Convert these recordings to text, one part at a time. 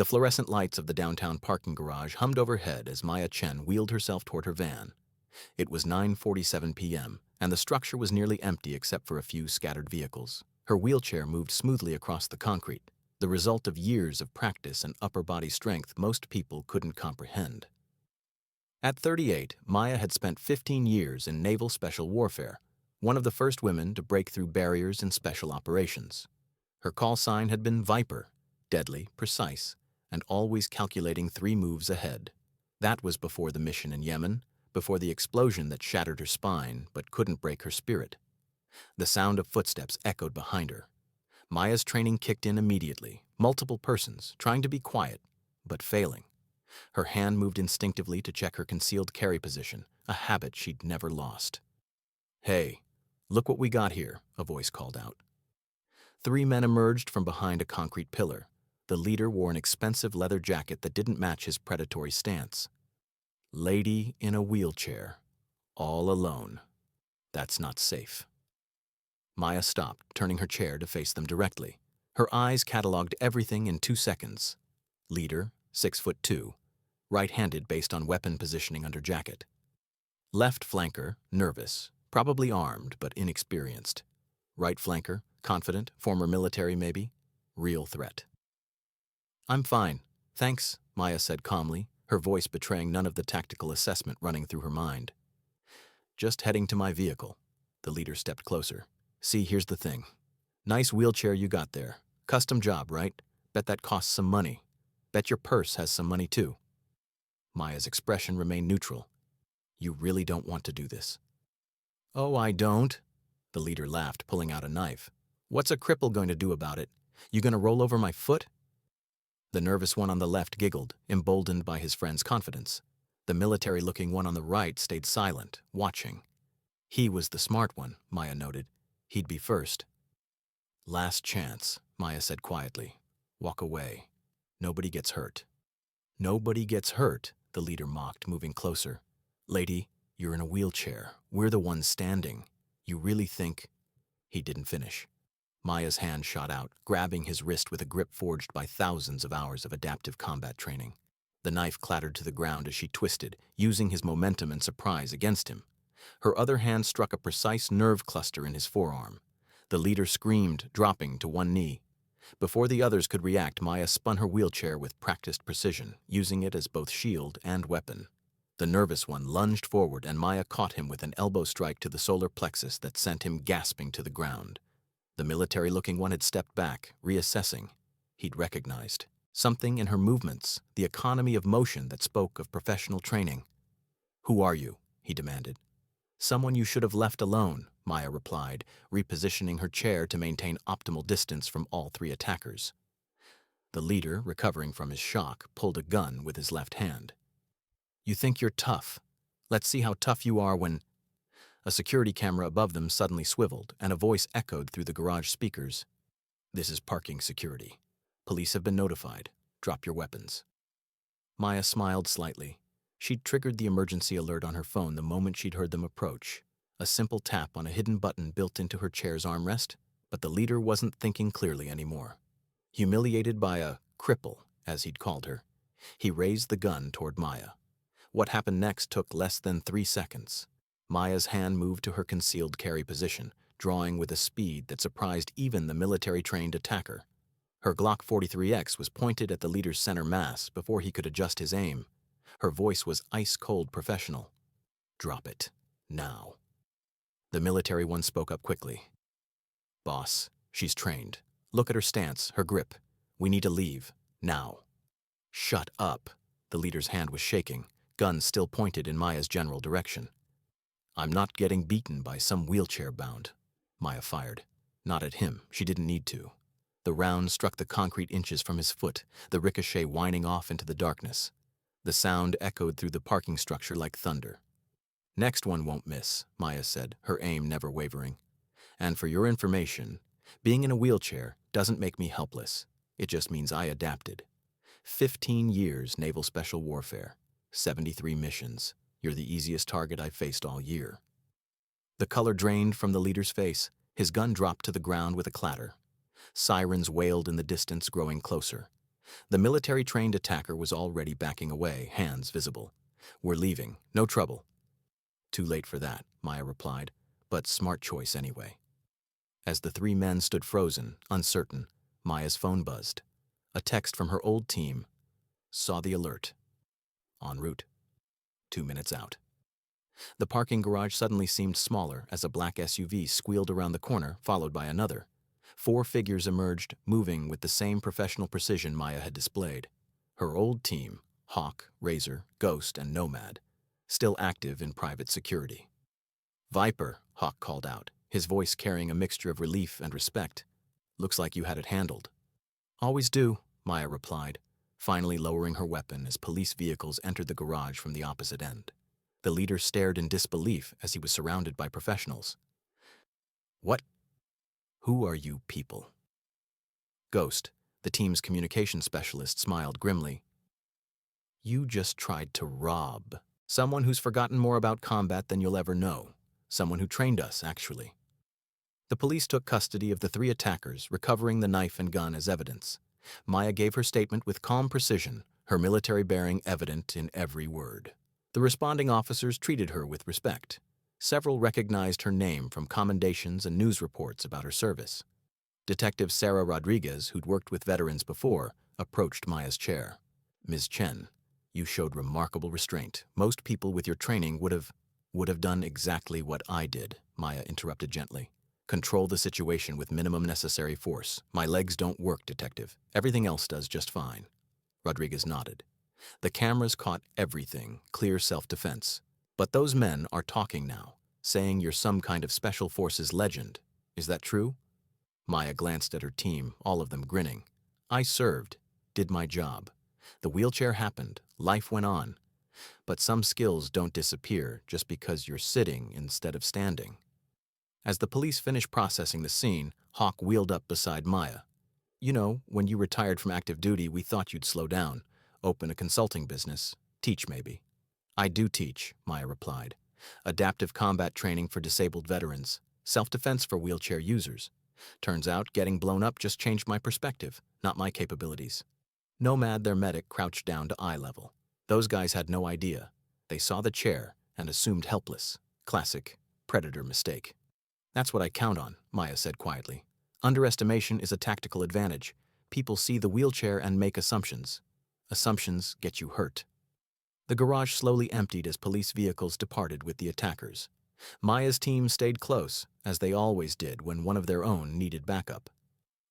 The fluorescent lights of the downtown parking garage hummed overhead as Maya Chen wheeled herself toward her van. It was 9:47 p.m., and the structure was nearly empty except for a few scattered vehicles. Her wheelchair moved smoothly across the concrete, the result of years of practice and upper body strength most people couldn't comprehend. At 38, Maya had spent 15 years in Naval Special Warfare, one of the first women to break through barriers in special operations. Her call sign had been Viper, deadly, precise, and always calculating 3 moves ahead. That was before the mission in Yemen, before the explosion that shattered her spine but couldn't break her spirit. The sound of footsteps echoed behind her. Maya's training kicked in immediately, multiple persons, trying to be quiet, but failing. Her hand moved instinctively to check her concealed carry position, a habit she'd never lost. "Hey, look what we got here," a voice called out. 3 men emerged from behind a concrete pillar. The leader wore an expensive leather jacket that didn't match his predatory stance. Lady in a wheelchair, all alone. That's not safe. Maya stopped, turning her chair to face them directly. Her eyes cataloged everything in 2 seconds. Leader, 6'2", right-handed based on weapon positioning under jacket. Left flanker, nervous, probably armed but inexperienced. Right flanker, confident, former military maybe, real threat. "I'm fine, thanks," Maya said calmly, her voice betraying none of the tactical assessment running through her mind. "Just heading to my vehicle." The leader stepped closer. "See, here's the thing. Nice wheelchair you got there. Custom job, right? Bet that costs some money. Bet your purse has some money too." Maya's expression remained neutral. "You really don't want to do this?" "Oh, I don't." The leader laughed, pulling out a knife. "What's a cripple going to do about it? You gonna roll over my foot?" The nervous one on the left giggled, emboldened by his friend's confidence. The military-looking one on the right stayed silent, watching. He was the smart one, Maya noted. He'd be first. "Last chance," Maya said quietly. "Walk away. Nobody gets hurt." "Nobody gets hurt," the leader mocked, moving closer. "Lady, you're in a wheelchair. We're the ones standing. You really think—" He didn't finish. Maya's hand shot out, grabbing his wrist with a grip forged by thousands of hours of adaptive combat training. The knife clattered to the ground as she twisted, using his momentum and surprise against him. Her other hand struck a precise nerve cluster in his forearm. The leader screamed, dropping to one knee. Before the others could react, Maya spun her wheelchair with practiced precision, using it as both shield and weapon. The nervous one lunged forward, and Maya caught him with an elbow strike to the solar plexus that sent him gasping to the ground. The military-looking one had stepped back, reassessing. He'd recognized something in her movements, the economy of motion that spoke of professional training. "Who are you?" he demanded. "Someone you should have left alone," Maya replied, repositioning her chair to maintain optimal distance from all 3 attackers. The leader, recovering from his shock, pulled a gun with his left hand. "You think you're tough. Let's see how tough you are when—" A security camera above them suddenly swiveled, and a voice echoed through the garage speakers. "This is parking security. Police have been notified. Drop your weapons." Maya smiled slightly. She'd triggered the emergency alert on her phone the moment she'd heard them approach. A simple tap on a hidden button built into her chair's armrest, but the leader wasn't thinking clearly anymore. Humiliated by a cripple, as he'd called her, he raised the gun toward Maya. What happened next took less than 3 seconds. Maya's hand moved to her concealed carry position, drawing with a speed that surprised even the military-trained attacker. Her Glock 43X was pointed at the leader's center mass before he could adjust his aim. Her voice was ice-cold professional. "Drop it. Now." The military one spoke up quickly. "Boss, she's trained. Look at her stance, her grip. We need to leave. Now." "Shut up." The leader's hand was shaking, gun still pointed in Maya's general direction. "I'm not getting beaten by some wheelchair-bound." Maya fired. Not at him. She didn't need to. The round struck the concrete inches from his foot, the ricochet whining off into the darkness. The sound echoed through the parking structure like thunder. "Next one won't miss," Maya said, her aim never wavering. "And for your information, being in a wheelchair doesn't make me helpless. It just means I adapted. 15 years Naval Special Warfare, 73 missions. You're the easiest target I've faced all year." The color drained from the leader's face. His gun dropped to the ground with a clatter. Sirens wailed in the distance, growing closer. The military-trained attacker was already backing away, hands visible. "We're leaving. No trouble." "Too late for that," Maya replied, "but smart choice anyway." As the three men stood frozen, uncertain, Maya's phone buzzed. A text from her old team. "Saw the alert. En route. 2 minutes out." The parking garage suddenly seemed smaller as a black SUV squealed around the corner, followed by another. 4 figures emerged, moving with the same professional precision Maya had displayed. Her old team, Hawk, Razor, Ghost, and Nomad, still active in private security. "Viper," Hawk called out, his voice carrying a mixture of relief and respect. "Looks like you had it handled." "Always do," Maya replied, finally lowering her weapon as police vehicles entered the garage from the opposite end. The leader stared in disbelief as he was surrounded by professionals. "What? Who are you people?" Ghost, the team's communications specialist, smiled grimly. "You just tried to rob someone who's forgotten more about combat than you'll ever know. Someone who trained us, actually." The police took custody of the 3 attackers, recovering the knife and gun as evidence. Maya gave her statement with calm precision, her military bearing evident in every word. The responding officers treated her with respect. Several recognized her name from commendations and news reports about her service. Detective Sarah Rodriguez, who'd worked with veterans before, approached Maya's chair. "Ms. Chen, you showed remarkable restraint. Most people with your training would have done exactly what I did," Maya interrupted gently. "Control the situation with minimum necessary force. My legs don't work, detective. Everything else does just fine." Rodriguez nodded. "The cameras caught everything, clear self-defense. But those men are talking now, saying you're some kind of special forces legend. Is that true?" Maya glanced at her team, all of them grinning. "I served, did my job. The wheelchair happened, life went on. But some skills don't disappear just because you're sitting instead of standing." As the police finished processing the scene, Hawk wheeled up beside Maya. "You know, when you retired from active duty, we thought you'd slow down, open a consulting business, teach maybe." "I do teach," Maya replied. "Adaptive combat training for disabled veterans, self-defense for wheelchair users. Turns out getting blown up just changed my perspective, not my capabilities." Nomad, their medic, crouched down to eye level. Those guys had no idea. They saw the chair and assumed helpless. Classic predator mistake. "That's what I count on," Maya said quietly. "Underestimation is a tactical advantage. People see the wheelchair and make assumptions. Assumptions get you hurt." The garage slowly emptied as police vehicles departed with the attackers. Maya's team stayed close, as they always did when one of their own needed backup.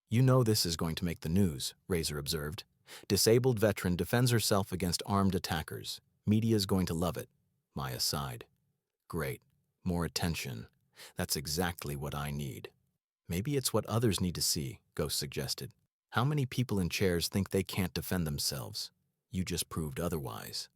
"You know this is going to make the news," Razor observed. "Disabled veteran defends herself against armed attackers. Media's going to love it." Maya sighed. "Great. More attention. That's exactly what I need." "Maybe it's what others need to see," Ghost suggested. "How many people in chairs think they can't defend themselves? You just proved otherwise."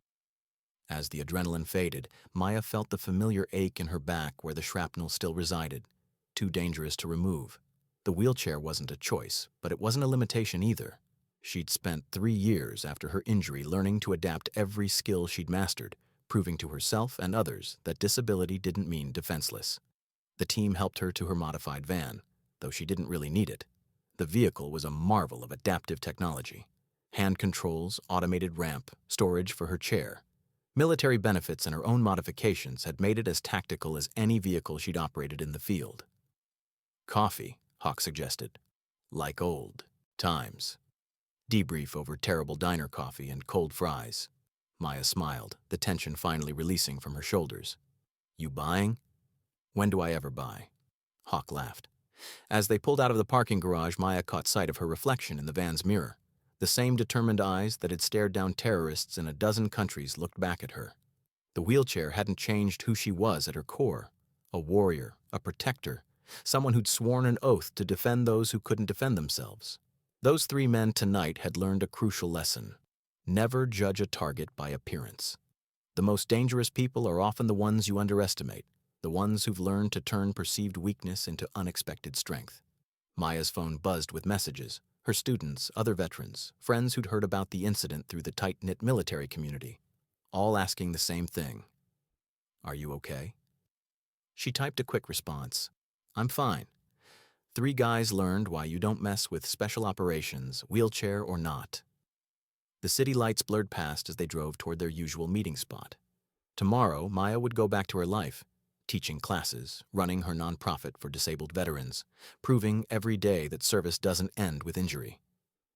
As the adrenaline faded, Maya felt the familiar ache in her back where the shrapnel still resided. Too dangerous to remove. The wheelchair wasn't a choice, but it wasn't a limitation either. She'd spent 3 years after her injury learning to adapt every skill she'd mastered, proving to herself and others that disability didn't mean defenseless. The team helped her to her modified van, though she didn't really need it. The vehicle was a marvel of adaptive technology. Hand controls, automated ramp, storage for her chair. Military benefits and her own modifications had made it as tactical as any vehicle she'd operated in the field. "Coffee," Hawk suggested. "Like old times." Debrief over terrible diner coffee and cold fries. Maya smiled, the tension finally releasing from her shoulders. "You buying?" "When do I ever buy?" Hawk laughed. As they pulled out of the parking garage, Maya caught sight of her reflection in the van's mirror. The same determined eyes that had stared down terrorists in a dozen countries looked back at her. The wheelchair hadn't changed who she was at her core. A warrior, a protector, someone who'd sworn an oath to defend those who couldn't defend themselves. Those 3 men tonight had learned a crucial lesson. Never judge a target by appearance. The most dangerous people are often the ones you underestimate, the ones who've learned to turn perceived weakness into unexpected strength. Maya's phone buzzed with messages. Her students, other veterans, friends who'd heard about the incident through the tight-knit military community, all asking the same thing. "Are you okay?" She typed a quick response. "I'm fine. 3 guys learned why you don't mess with special operations, wheelchair or not." The city lights blurred past as they drove toward their usual meeting spot. Tomorrow, Maya would go back to her life, teaching classes, running her nonprofit for disabled veterans, proving every day that service doesn't end with injury.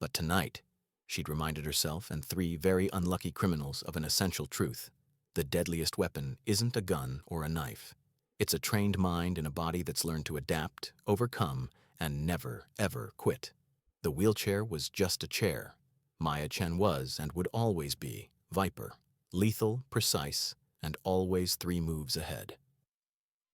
But tonight, she'd reminded herself and three very unlucky criminals of an essential truth. The deadliest weapon isn't a gun or a knife. It's a trained mind in a body that's learned to adapt, overcome, and never, ever quit. The wheelchair was just a chair. Maya Chen was, and would always be, Viper, lethal, precise, and always 3 moves ahead.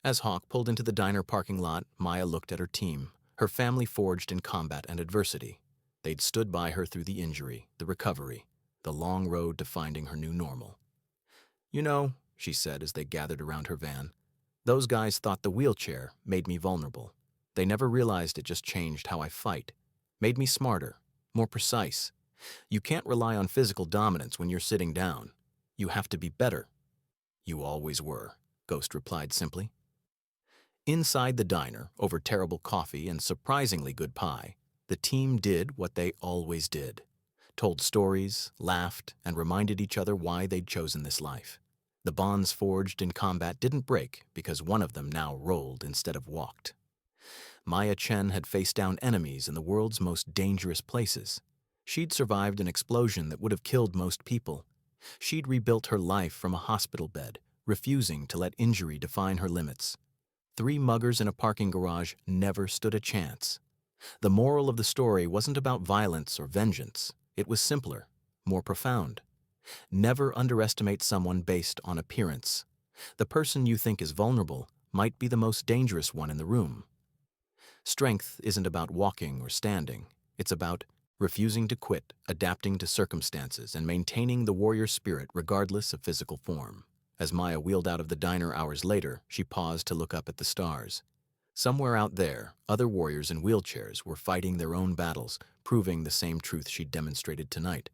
As Hawk pulled into the diner parking lot, Maya looked at her team, her family forged in combat and adversity. They'd stood by her through the injury, the recovery, the long road to finding her new normal. "You know," she said as they gathered around her van, "those guys thought the wheelchair made me vulnerable. They never realized it just changed how I fight, made me smarter, more precise. You can't rely on physical dominance when you're sitting down. You have to be better." "You always were," Ghost replied simply. Inside the diner, over terrible coffee and surprisingly good pie, the team did what they always did. Told stories, laughed, and reminded each other why they'd chosen this life. The bonds forged in combat didn't break because one of them now rolled instead of walked. Maya Chen had faced down enemies in the world's most dangerous places. She'd survived an explosion that would have killed most people. She'd rebuilt her life from a hospital bed, refusing to let injury define her limits. 3 muggers in a parking garage never stood a chance. The moral of the story wasn't about violence or vengeance. It was simpler, more profound. Never underestimate someone based on appearance. The person you think is vulnerable might be the most dangerous one in the room. Strength isn't about walking or standing. It's about refusing to quit, adapting to circumstances, and maintaining the warrior spirit regardless of physical form. As Maya wheeled out of the diner hours later, she paused to look up at the stars. Somewhere out there, other warriors in wheelchairs were fighting their own battles, proving the same truth she'd demonstrated tonight.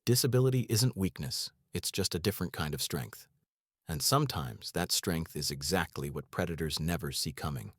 Disability isn't weakness, it's just a different kind of strength. And sometimes that strength is exactly what predators never see coming.